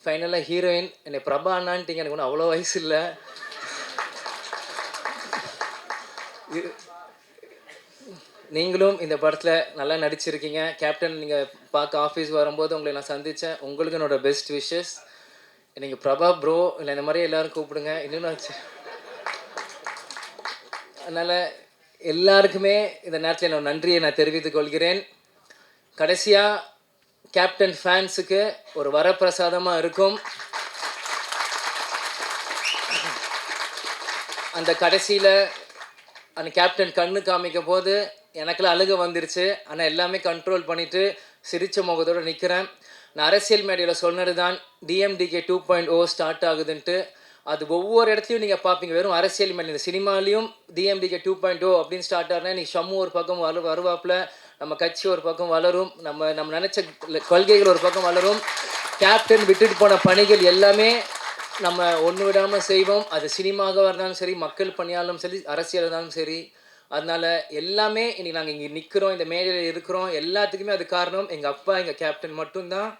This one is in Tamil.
ஃபைனலாக ஹீரோயின் என்னை பிரபா அண்ணான்ட்டிங்க. எனக்கு ஒன்றும் அவ்வளோ வயசு இல்லை. நீங்களும் இந்த படத்தில் நல்லா நடிச்சிருக்கீங்க. கேப்டன் நீங்கள் பார்க்க ஆஃபீஸ் வரும்போது உங்களை நான் சந்தித்தேன். உங்களுக்கு என்னோடய பெஸ்ட் விஷஸ். நீங்கள் பிரபா ப்ரோ இல்லை இந்த மாதிரி எல்லோரும் கூப்பிடுங்க. இன்னும் அதனால் எல்லாருக்குமே இந்த நேரத்தில் என்னோட நன்றியை நான் தெரிவித்துக் கொள்கிறேன். கடைசியாக கேப்டன் ஃபேன்ஸுக்கு ஒரு வரப்பிரசாதமாக இருக்கும். அந்த கடைசியில் அந்த கேப்டன் கண்ணு காமிக்கும் போது எனக்குலாம் அழுக வந்துருச்சு. ஆனால் எல்லாமே கண்ட்ரோல் பண்ணிவிட்டு சிரித்த முகத்தோடு நிற்கிறேன். நான் அரசியல் மேடையில் சொன்னது தான் டிஎம்டிகே 2.0 ஸ்டார்ட் ஆகுதுன்ட்டு. அது ஒவ்வொரு இடத்துலையும் நீங்கள் பார்ப்பீங்க. வெறும் அரசியல் மேலே இந்த சினிமாலையும் டிஎம்டிகே 2.0 அப்படின்னு ஸ்டார்ட் ஆகுனா நீ ஷம்மு ஒரு பக்கம் வருவாப்பில், நம்ம கட்சி ஒரு பக்கம் வளரும், நம்ம நினச்ச கொள்கைகள் ஒரு பக்கம் வளரும். கேப்டன் விட்டுட்டு போன பணிகள் எல்லாமே நம்ம ஒன்று விடாமல் செய்வோம். அது சினிமாவாக இருந்தாலும் சரி, மக்கள் பணியாலும் சரி, அரசியல் இருந்தாலும் சரி. அதனால் எல்லாமே இன்றைக்கி நாங்கள் இங்கே நிற்கிறோம், இந்த மேடையில் இருக்கிறோம். எல்லாத்துக்குமே அது காரணம் எங்கள் அப்பா, எங்கள் கேப்டன் மட்டும்தான்.